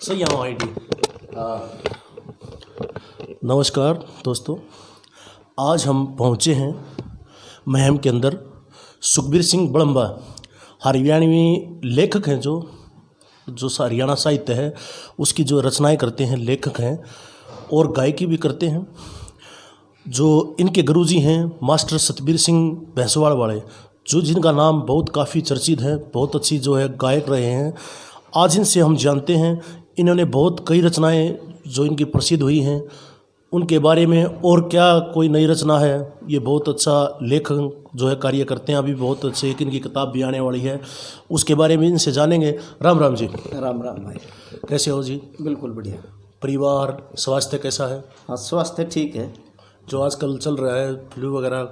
सही है आईडी। हाँ। नमस्कार दोस्तों, आज हम पहुँचे हैं महम के अंदर। सुखबीर सिंह बड़म्बा हरियाणवी लेखक हैं, जो हरियाणा साहित्य है उसकी जो रचनाएं करते हैं, लेखक हैं और गायकी भी करते हैं। जो इनके गुरुजी हैं मास्टर सतबीर सिंह भैंसवाड़ वाले, जो जिनका नाम बहुत काफ़ी चर्चित है, बहुत अच्छी जो है गायक रहे हैं। आज इनसे हम जानते हैं, इन्होंने बहुत कई रचनाएं जो इनकी प्रसिद्ध हुई हैं उनके बारे में, और क्या कोई नई रचना है। ये बहुत अच्छा लेखक जो है कार्य करते हैं, अभी बहुत अच्छे एक इनकी किताब भी आने वाली है, उसके बारे में इनसे जानेंगे। राम राम जी। राम राम भाई। कैसे हो जी? बिल्कुल बढ़िया। परिवार स्वास्थ्य कैसा है? हाँ, स्वास्थ्य ठीक है। जो आजकल चल रहा है फ्लू वगैरह?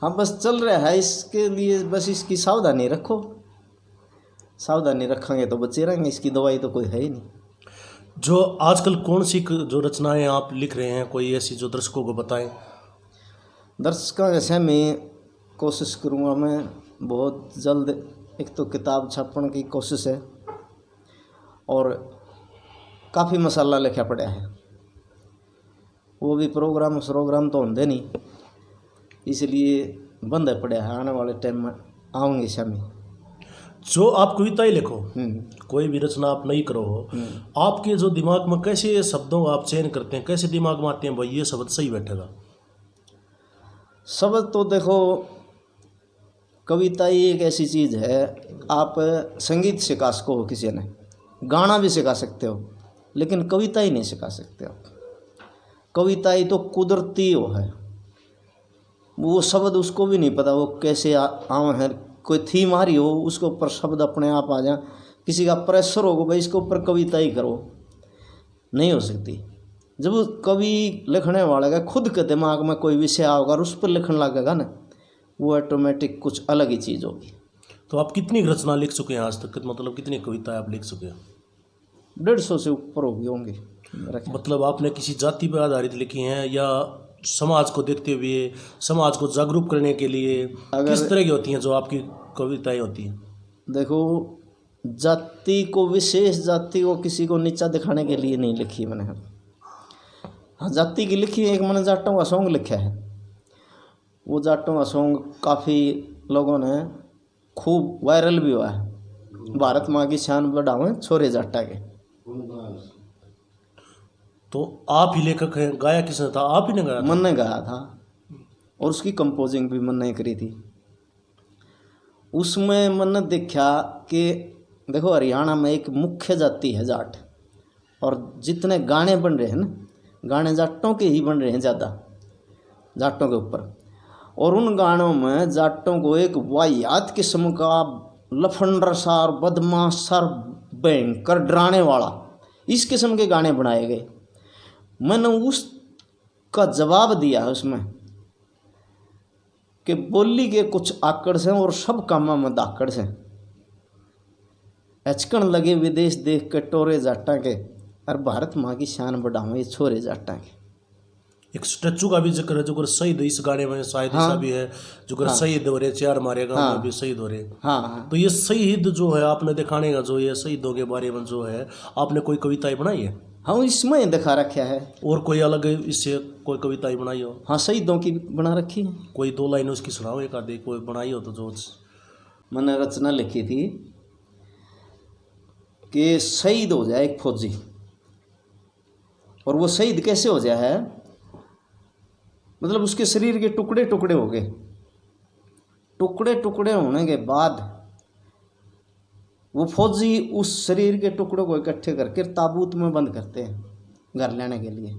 हाँ, बस चल रहा है। इसके लिए बस इसकी सावधानी रखो। सावधानी रखेंगे तो बचे रहेंगे। इसकी दवाई तो कोई है ही नहीं। जो आजकल कौन सी जो रचनाएं आप लिख रहे हैं, कोई ऐसी जो दर्शकों को बताएं? दर्शकों जैसे मैं कोशिश करूँगा, मैं बहुत जल्द एक तो किताब छापने की कोशिश है, और काफ़ी मसाला लिखा पड़ा है। वो भी प्रोग्राम तो होंगे नहीं, इसलिए बंद है पड़ा है। आने वाले टाइम में आऊँगी शामी। जो आप कविताएं लिखो, कोई भी रचना आप नहीं करो, आपके जो दिमाग में कैसे शब्दों का आप चयन करते हैं, कैसे दिमाग में आते हैं भाई ये शब्द सही बैठेगा? शब्द तो देखो, कविता ही एक ऐसी चीज़ है, आप संगीत सिखा सको हो, किसी ने गाना भी सिखा सकते हो, लेकिन कविता ही नहीं सिखा सकते हो। कविता ही तो कुदरती हो है, वो शब्द उसको भी नहीं पता वो कैसे आम है। कोई थीम आ रही हो, उसके ऊपर शब्द अपने आप आ जाए। किसी का प्रेशर होगा भाई इसके ऊपर कविता ही करो, नहीं हो सकती। जब कवि लिखने वाले का खुद के दिमाग में कोई विषय आओगा और उस पर लिखने लगेगा ना, वो ऑटोमेटिक कुछ अलग ही चीज़ होगी। तो आप कितनी रचना लिख चुके हैं आज तक? मतलब कितनी कविताएं आप लिख चुके हैं? 150 से ऊपर होगी होंगी। मतलब आपने किसी जाति पर आधारित लिखी हैं, या समाज को देखते हुए, समाज को जागरूक करने के लिए, किस तरह की होती हैं जो आपकी कविताएं होती हैं? देखो, जाति को, विशेष जाति को, किसी को नीचा दिखाने के लिए नहीं लिखी मैंने। हाँ, जाति की लिखी है। एक मैंने जाटों का सॉन्ग लिखा है। वो जाटों का सॉन्ग काफ़ी लोगों ने खूब वायरल भी हुआ है। भारत माँ की शान बढ़ावें छोरे जाटा के। तो आप ही लेखक हैं? गाया किसने था? आप ही ने गाया था? मन ने गाया था, और उसकी कंपोजिंग भी मन ने करी थी। उसमें मन ने देखा कि देखो, हरियाणा में एक मुख्य जाति है जाट, और जितने गाने बन रहे हैं ना, गाने जाटों के ही बन रहे हैं ज़्यादा, जाटों के ऊपर। और उन गानों में जाटों को एक वाहियात किस्म का लफंडर सा और बदमाश सा भयंकर डराने वाला, इस किस्म के गाने बनाए गए। मैंने उसका जवाब दिया है उसमें कि बोली के कुछ आकड़ से और सब कामों में दाकड़ से अचकन लगे विदेश देख के टोरे जाटा के, और भारत माँ की शान बढ़ाओ ये छोरे जाटा के। एक स्टैचू का भी जिक्र है जो शहीद इस गाने में शायद ऐसा भी है, जो शहीद हो रहे, 4 मारे गाँव में भी शहीद हो रहे। हाँ, तो ये शहीद जो है आपने दिखाने का, जो ये शहीदों के बारे में जो है आपने कोई कविताएं बनाई है? हाँ, इसमें दिखा रखा है। और कोई अलग इससे कोई कविताएं बनाई हो? हाँ, शहीदों की बना रखी है। कोई 2 लाइन उसकी सुनाओ, एक आधी कोई बनाई हो तो। जो मैंने रचना लिखी थी कि शहीद हो जाए एक फौजी, और वो शहीद कैसे हो जाए है, मतलब उसके शरीर के टुकड़े टुकड़े हो गए। टुकड़े टुकड़े होने के बाद वो फौजी उस शरीर के टुकड़ों को इकट्ठे करके ताबूत में बंद करते हैं घर लेने के लिए।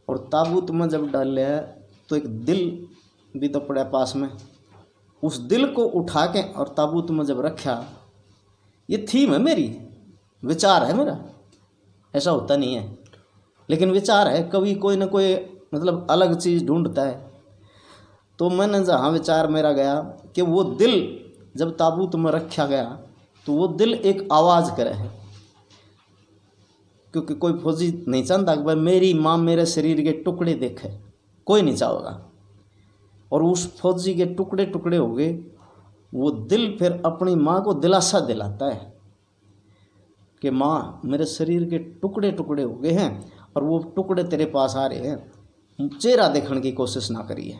और ताबूत में जब डाल लिया तो एक दिल भी तो पड़ा पास में, उस दिल को उठा के और ताबूत में जब रखा, ये थीम है मेरी, विचार है मेरा। ऐसा होता नहीं है, लेकिन विचार है। कभी कोई ना कोई मतलब अलग चीज़ ढूंढता है। तो मैंने जहाँ विचार मेरा गया कि वो दिल जब ताबूत में रखा गया तो वो दिल एक आवाज़ करे है, क्योंकि कोई फौजी नहीं चाहता कि भाई मेरी माँ मेरे शरीर के टुकड़े देखे, कोई नहीं चाहेगा। और उस फौजी के टुकड़े टुकड़े हो गए वो दिल फिर अपनी माँ को दिलासा दिलाता है कि माँ मेरे शरीर के टुकड़े टुकड़े हो गए हैं और वो टुकड़े तेरे पास आ रहे हैं, चेहरा देखने की कोशिश ना करिए।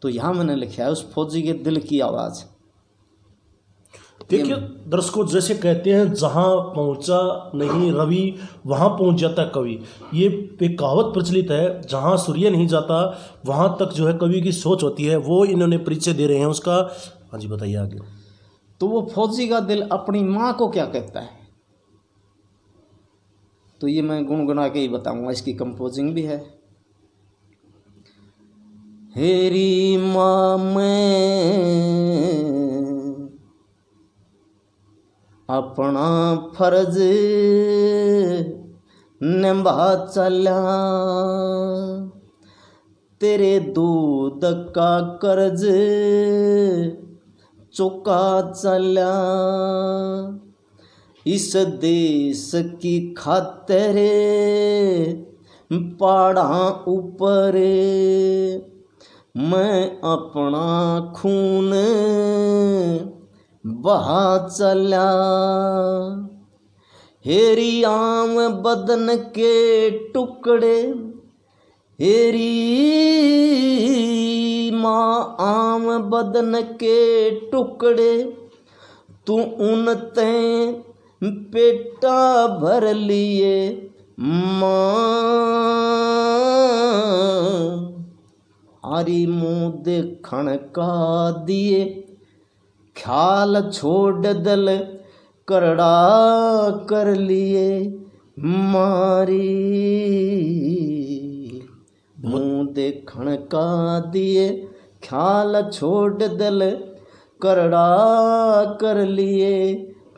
तो यहाँ मैंने लिखा है उस फौजी के दिल की आवाज़। देखिए दर्शकों, जैसे कहते हैं जहाँ पहुँचा नहीं रवि वहाँ पहुँच जाता कवि, ये एक कहावत प्रचलित है, जहाँ सूर्य नहीं जाता वहाँ तक जो है कवि की सोच होती है, वो इन्होंने परिचय दे रहे हैं उसका। हाँ जी बताइए आगे। तो वो फौजी का दिल अपनी माँ को क्या कहता है, तो ये मैं गुनगुना के ही बताऊंगा, इसकी कंपोजिंग भी है। हेरी माँ मैं अपना फर्ज निभा चला, तेरे दूध का कर्ज चुका चला, इस देश की खातिर पहाड़ा ऊपर मैं अपना खून बहा चला, हेरी आम बदन के टुकड़े, हेरी माँ आम बदन के टुकड़े, तू उन ते पेटा भर लिए माँ, आरी मुँह देखण का दिए ख्याल छोड़ दल करड़ा कर लिए मारी, मुँह देखण का दिए ख्याल छोड़ दल करड़ा कर लिए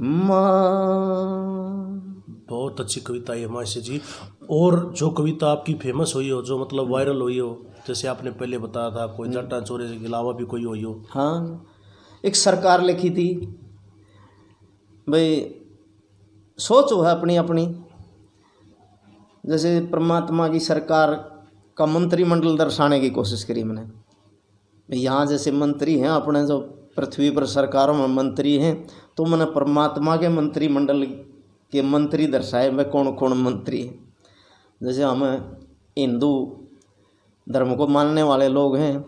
माँ। बहुत अच्छी कविता है मासी जी। और जो कविता आपकी फेमस हुई हो, जो मतलब वायरल हुई हो, जैसे आपने पहले बताया था कोई जट्टा चोरे के अलावा भी कोई हुई हो? हाँ, एक सरकार लिखी थी भाई, सोचो है अपनी अपनी, जैसे परमात्मा की सरकार का मंत्रिमंडल दर्शाने की कोशिश करी मैंने। यहाँ जैसे मंत्री हैं अपने, जो पृथ्वी पर सरकारों में मंत्री हैं, तो मैंने परमात्मा के मंत्रिमंडल के मंत्री दर्शाए में कौन कौन मंत्री हैं। जैसे हम हिंदू धर्म को मानने वाले लोग हैं,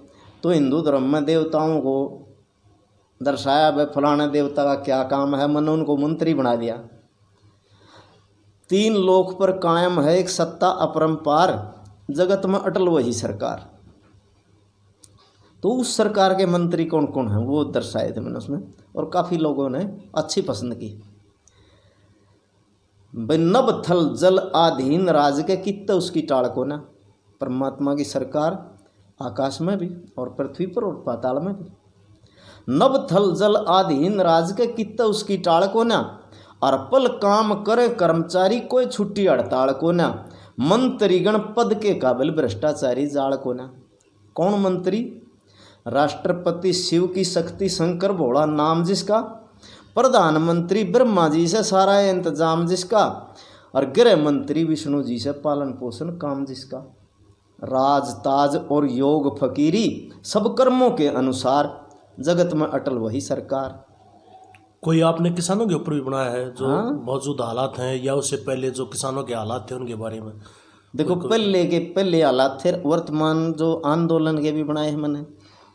तो हिंदू धर्म में देवताओं को दर्शाया, भाई फलाने देवता का क्या काम है, मैंने उनको मंत्री बना दिया। 3 लोक पर कायम है एक सत्ता अपरंपार, जगत में अटल वही सरकार। तो उस सरकार के मंत्री कौन कौन हैं वो दर्शाए थे मैंने उसमें, और काफ़ी लोगों ने अच्छी पसंद की। नभ थल जल आधीन राज के कित्ते उसकी टाल को ना, परमात्मा की सरकार आकाश में भी और पृथ्वी पर और पाताल में भी। नभ थल जल आधीन राज के कित्ते उसकी टाल को ना, अर्पल काम करे कर्मचारी कोई छुट्टी हड़ताल को ना, मंत्रीगण पद के काबिल भ्रष्टाचारी जाल को ना। कौन मंत्री? राष्ट्रपति शिव की शक्ति शंकर भोला नाम जिसका, प्रधानमंत्री ब्रह्मा जी से सारा इंतजाम जिसका, और गृह मंत्री विष्णु जी से पालन पोषण काम जिसका। राज ताज और योग फकीरी सब कर्मों के अनुसार, जगत में अटल वही सरकार। कोई आपने किसानों के ऊपर भी बनाया है जो मौजूदा हालात हैं, या उससे पहले जो किसानों के हालात थे उनके बारे में? देखो पहले हालात थे, वर्तमान जो आंदोलन के भी बनाए हैं मैंने,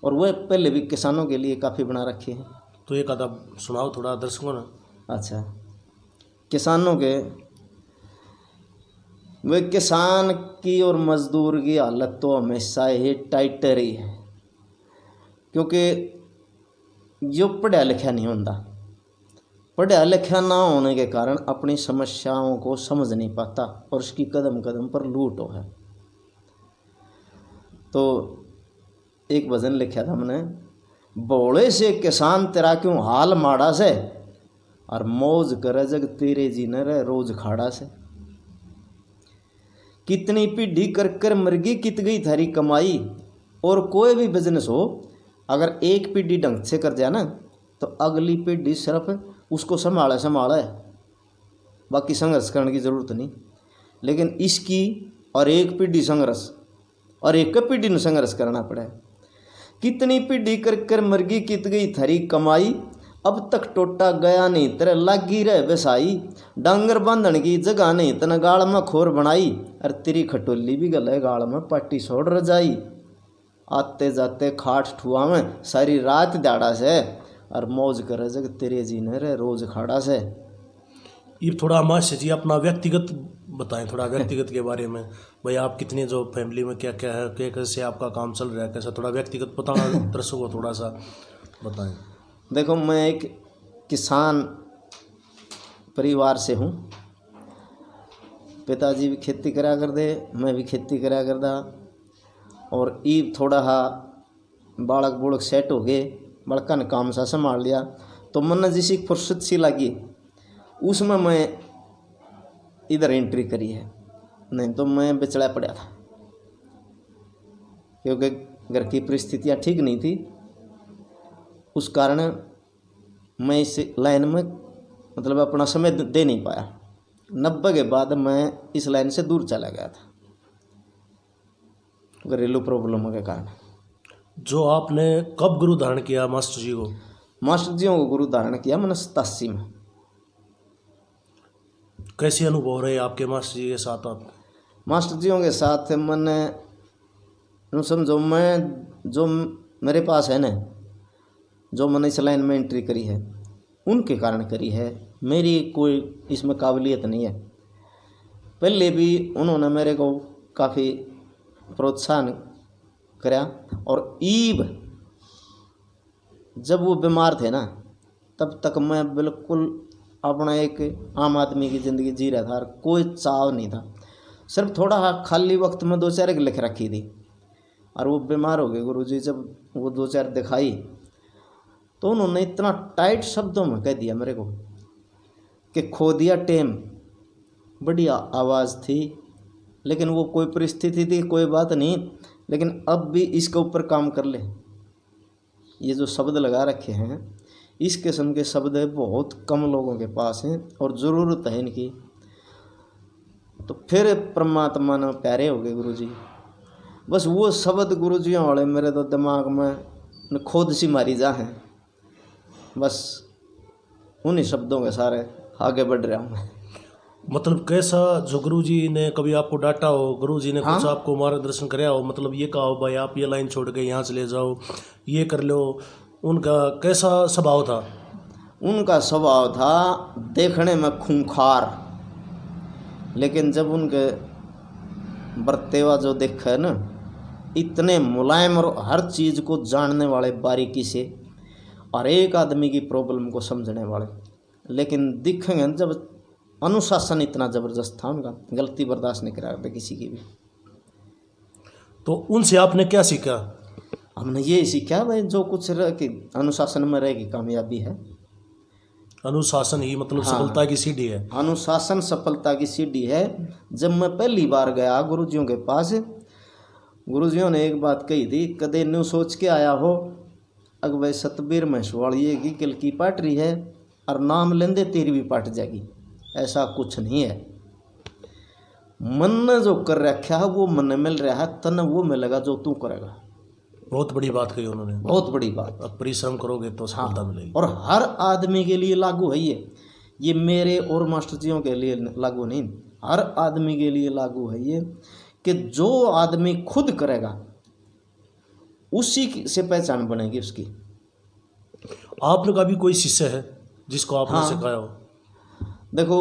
और वह पहले भी किसानों के लिए काफ़ी बना रखे हैं। तो एक आधा सुनाओ थोड़ा दर्शकों ने। अच्छा, किसानों के, वे किसान की और मजदूर की हालत तो हमेशा ही टाइटर ही है, क्योंकि जो पढ़ा लिखा नहीं होता, पढ़ा लिखा ना होने के कारण अपनी समस्याओं को समझ नहीं पाता और उसकी कदम कदम पर लूट हो है। तो एक भजन लिखा था मैंने, बोले से किसान तेरा क्यों हाल माड़ा से, और मौज करे जग तेरे जी न रहे रोज खाड़ा से। कितनी पीढ़ी कर कर मरगी कित गई थारी कमाई, और कोई भी बिजनेस हो अगर एक पीढ़ी ढंग से कर जाए ना, तो अगली पीढ़ी सिर्फ उसको संभाले, बाकी संघर्ष करने की ज़रूरत नहीं। लेकिन इसकी और एक पीढ़ी संघर्ष और एक पीढ़ी में संघर्ष करना पड़े। कितनी पीढ़ी कर कर मरगी कित गई थरी कमाई, अब तक टोटा गया नहीं तेरे लागी रह बेसाई, डांगर बांधन की जगह नहीं तना गाल में खोर बनाई, और तेरी खटोली भी गले गाल में पाटी छोड़ रजाई, आते जाते खाट ठुआ में सारी रात दाड़ा से, और मौज करे जग तेरे जीने रे रोज खाड़ा से। ये थोड़ा मास्टर जी अपना व्यक्तिगत बताएं, थोड़ा व्यक्तिगत के बारे में, भाई आप कितने जो फैमिली में क्या क्या है, क्या कैसे आपका काम चल रहा है, कैसा, थोड़ा व्यक्तिगत बताना दर्शकों को थोड़ा सा बताएं। देखो मैं एक किसान परिवार से हूँ, पिताजी भी खेती करा कर दे, मैं भी खेती करा करदा, और ईब थोड़ा हा बालक बुड़क सेट हो गए, बड़का ने काम सा संभाल लिया, तो मन जिसी फुर्सत सी लगी उसमें मैं इधर एंट्री करी है, नहीं तो मैं बिचड़ा पड़ा था, क्योंकि घर की परिस्थितियाँ ठीक नहीं थी, उस कारण मैं इस लाइन में मतलब अपना समय दे नहीं पाया। 90 के बाद मैं इस लाइन से दूर चला गया था घरेलू प्रॉब्लमों के कारण। जो आपने कब गुरु धारण किया मास्टर जी को? मास्टर जियों को गुरु धारण किया मैंने 87 में। कैसे अनुभव रहे आपके मास्टर जी के साथ? आप मास्टर जियों के साथ मैंने समझो मैं जो मेरे पास है ना, जो मैंने इस लाइन में एंट्री करी है उनके कारण करी है, मेरी कोई इसमें काबिलियत नहीं है। पहले भी उन्होंने मेरे को काफ़ी प्रोत्साहन करा, और ईब जब वो बीमार थे ना तब तक मैं बिल्कुल अपना एक आम आदमी की ज़िंदगी जी रहा था, और कोई चाव नहीं था, सिर्फ थोड़ा खाली वक्त में 2-4 लिख रखी थी। और वो बीमार हो गए गुरुजी, जब वो 2-4 दिखाई तो उन्होंने इतना टाइट शब्दों में कह दिया मेरे को कि खो दिया टेम। बढ़िया आवाज़ थी, लेकिन वो कोई परिस्थिति थी, कोई बात नहीं, लेकिन अब भी इसके ऊपर काम कर ले। ये जो शब्द लगा रखे हैं, इस किस्म के शब्द बहुत कम लोगों के पास हैं और ज़रूरत है इनकी। तो फिर परमात्मा ने प्यारे हो गए गुरुजी, बस वो शब्द गुरुजियों वाले मेरे तो दिमाग में खोद सी मारी जा हैं, बस उन्हीं शब्दों के सारे आगे बढ़ रहा हूँ मैं। मतलब कैसा, जो गुरुजी ने कभी आपको डांटा हो, गुरुजी ने कुछ आपको मार्गदर्शन कराया हो, मतलब ये कहा हो भाई आप ये लाइन छोड़ के यहाँ चले जाओ, ये कर लो, उनका कैसा स्वभाव था? उनका स्वभाव था देखने में खूंखार, लेकिन जब उनके बर्तेवा जो देखा है ना, इतने मुलायम और हर चीज़ को जानने वाले बारीकी से, और एक आदमी की प्रॉब्लम को समझने वाले, लेकिन दिखेंगे जब अनुशासन इतना ज़बरदस्त था उनका, गलती बर्दाश्त नहीं करा करते किसी की भी। तो उनसे आपने क्या सीखा? हमने ये सीखा भाई, जो कुछ रह कि अनुशासन में रहेगी कामयाबी है। अनुशासन ही मतलब सफलता की सीढ़ी है। अनुशासन सफलता की सीढ़ी है। जब मैं पहली बार गया गुरुजियों के पास, गुरुजियों ने एक बात कही थी, कदे न्यू सोच के आया हो अग भाई सतबीर महेशवाड़िए की किल की पाट रही है, और नाम लेंदे तेरी भी पाट जाएगी, ऐसा कुछ नहीं है। मन ने जो कर रखा है वो मन मिल रहा है, तन वो मिलेगा जो तू करेगा। बहुत बड़ी बात कही उन्होंने, बहुत बड़ी बात। अब परिश्रम करोगे तो सफलता मिलेगी। और हर आदमी के लिए लागू है ये मेरे और मास्टर जियों के लिए लागू नहीं, हर आदमी के लिए लागू है ये, कि जो आदमी खुद करेगा उसी से पहचान बनेगी उसकी। आपने कभी कोई शिष्य है जिसको आपने सिखाया हो? देखो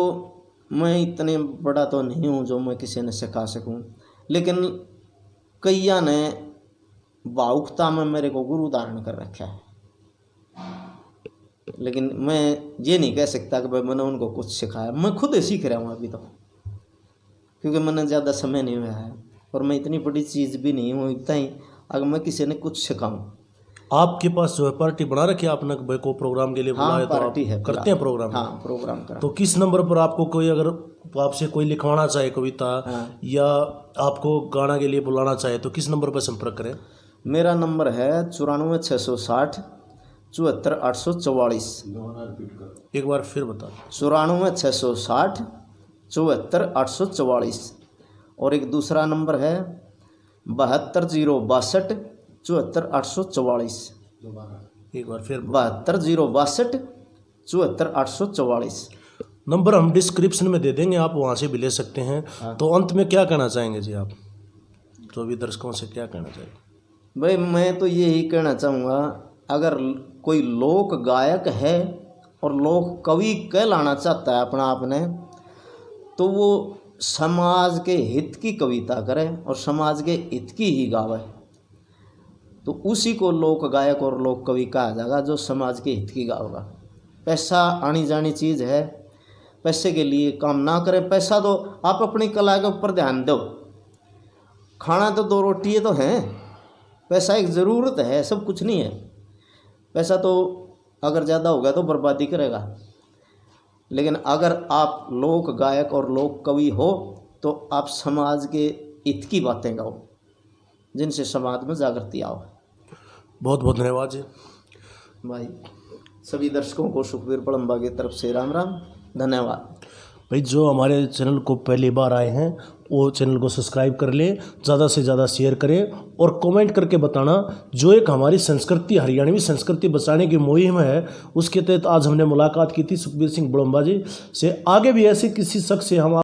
मैं इतने बड़ा तो नहीं हूँ जो मैं किसी ने सिखा सकूँ, लेकिन कईया ने भावुकता में मेरे को गुरु धारण कर रखा है, लेकिन मैं ये नहीं कह सकता कि भाई मैंने उनको कुछ सिखाया। मैं खुद ही सीख रहा हूँ अभी तो, क्योंकि मैंने ज़्यादा समय नहीं हुआ है और मैं इतनी बड़ी चीज़ भी नहीं हूँ इतना ही अगर मैं किसी ने कुछ सिखाऊँ। आपके पास जो है पार्टी बना रखी है आपने, भाई को प्रोग्राम के लिए बुलाया तो आप है, करते हैं प्रोग्राम? हाँ प्रोग्राम करा। तो किस नंबर पर आपको कोई अगर आपसे कोई लिखवाना चाहे कविता या आपको गाना के लिए बुलाना चाहे तो किस नंबर पर संपर्क करें? मेरा नंबर है 94 660 74 844। एक बार फिर बता। 94 660 74 844। और एक दूसरा नंबर है 72 062 74844। एक बार फिर 72 062 नंबर हम डिस्क्रिप्शन में दे देंगे, आप वहाँ से भी ले सकते हैं। तो अंत में क्या कहना चाहेंगे जी आप, तो भी दर्शकों से क्या कहना चाहेंगे? भाई मैं तो यही कहना चाहूँगा, अगर कोई लोक गायक है और लोक कवि कहलाना चाहता है अपना आपने, तो वो समाज के हित की कविता करे और समाज के हित की ही गावे, तो उसी को लोक गायक और लोक कवि कहा जाएगा, जो समाज के हित की गावेगा। पैसा आनी जानी चीज़ है, पैसे के लिए काम ना करें। पैसा तो आप अपनी कला के ऊपर ध्यान दो, खाना तो 2 रोटी तो हैं, पैसा एक ज़रूरत है, सब कुछ नहीं है। पैसा तो अगर ज़्यादा हो गया तो बर्बादी करेगा, लेकिन अगर आप लोक गायक और लोक कवि हो तो आप समाज के हित की बातें गाओ, जिनसे समाज में जागृति आओ। बहुत बहुत धन्यवाद जी भाई सभी दर्शकों को सुखबीर बड़म्बा की तरफ से राम राम, धन्यवाद। भाई। जो हमारे चैनल को पहली बार आए हैं वो चैनल को सब्सक्राइब कर लें, ज़्यादा से ज़्यादा शेयर करें और कमेंट करके बताना, जो एक हमारी संस्कृति, हरियाणवी संस्कृति बचाने की मुहिम है, उसके तहत आज हमने मुलाकात की थी सुखबीर सिंह बड़म्बा जी से। आगे भी ऐसे किसी शख्स से हम